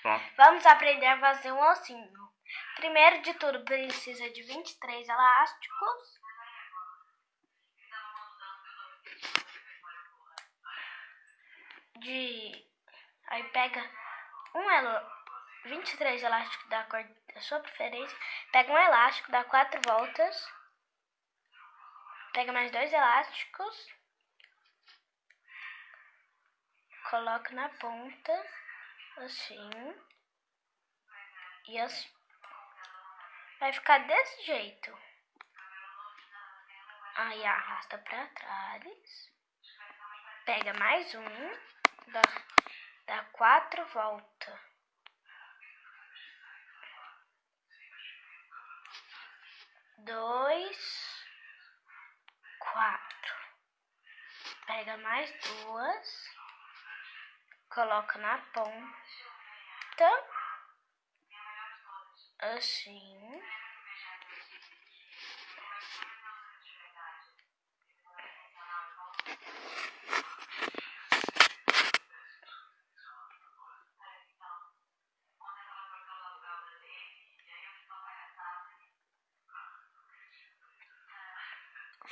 Pronto. Vamos aprender a fazer um ossinho. Primeiro de tudo, precisa de 23 elásticos. Aí pega 23 elásticos da cor da sua preferência. Pega um elástico, dá 4 voltas. Pega mais 2 elásticos. Coloca na ponta, assim. E assim. Vai ficar desse jeito. Aí arrasta pra trás. Pega mais um. Dá 4 voltas. 2, 4. Pega mais 2. Coloca na ponta. Assim.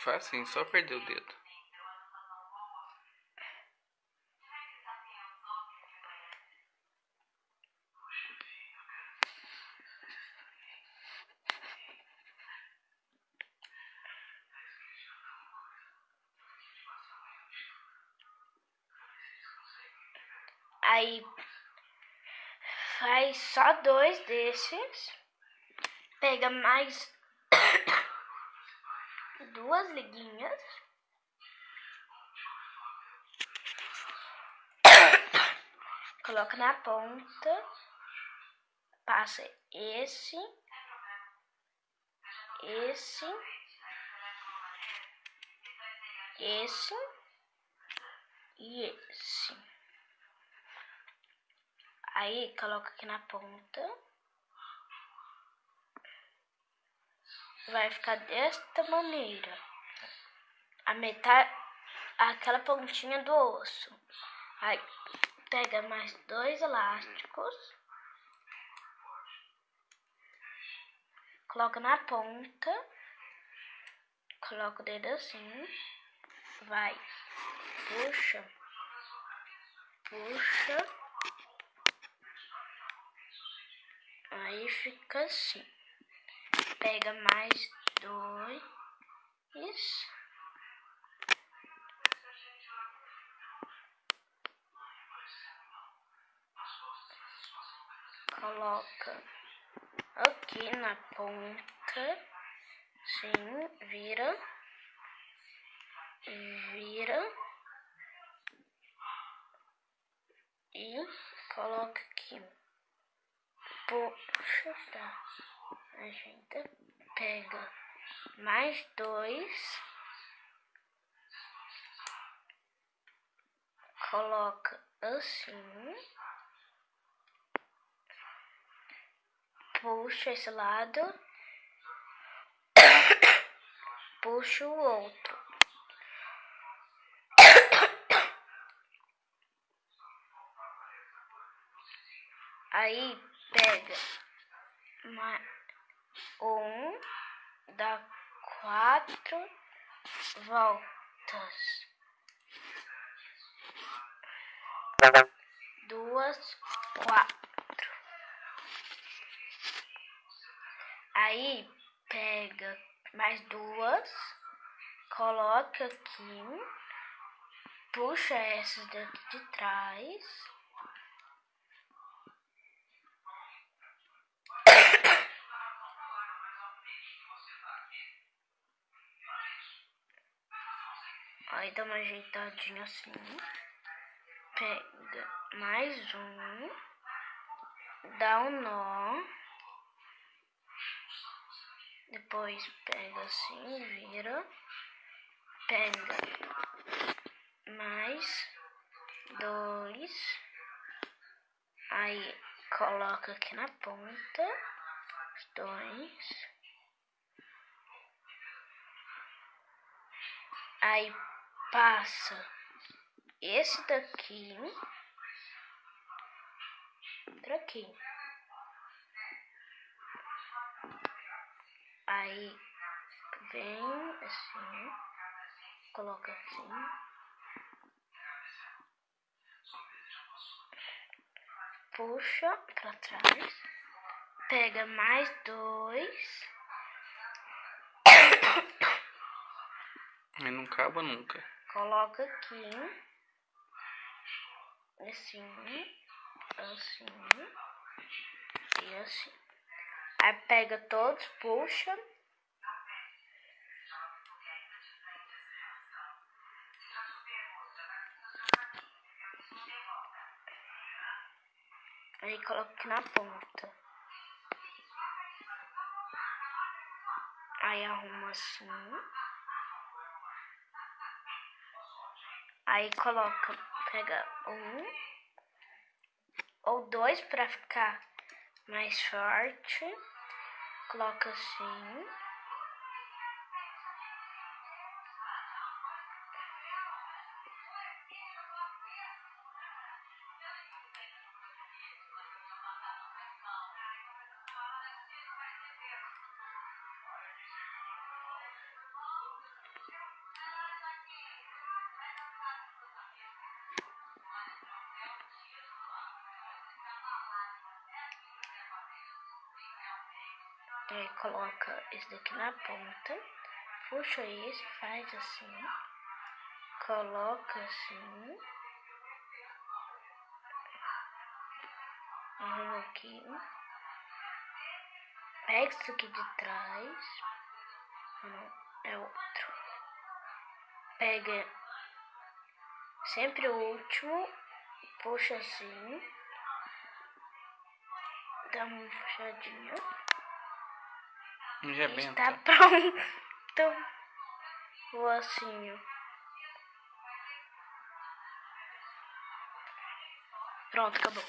Faz assim, só perder o dedo. Aí faz só 2 desses. Pega mais 2 liguinhas. Coloca na ponta. Passa esse e esse. Aí coloca aqui na ponta. Vai ficar desta maneira. A metade, aquela pontinha do osso. Aí pega mais 2 elásticos. Coloca na ponta. Coloca o dedo assim. Vai. Puxa. Aí fica assim. Pega mais 2. Coloca aqui na ponta. Sim, vira. E coloca aqui. Puxa, tá. A gente pega mais 2. Coloca assim. Puxa esse lado. Puxa o outro. Aí pega dá 4 voltas. 2, 4. Aí pega mais 2, coloca aqui, puxa essas daqui de trás. Aí dá uma ajeitadinha assim. Pega mais um. Dá um nó. Depois pega assim, vira. Pega mais 2. Aí coloca aqui na ponta. Os 2. Aí passa esse daqui pra aqui. Aí vem assim, coloca assim. Puxa pra trás. Pega mais 2. E não acaba nunca. Coloca aqui. Assim. Assim. E assim. Aí pega todos, puxa. Aí coloca aqui na ponta. Aí arruma assim. Aí coloca, pega 1 ou 2 pra ficar mais forte. Coloca assim. Aí coloca esse daqui na ponta. Puxa esse, faz assim. Coloca assim. Arruma aqui. Pega isso aqui de trás. Não, é outro. Pega sempre o último. Puxa assim. Dá uma puxadinha. Já bem. Está pronto. Vou assim, ó. Pronto, acabou.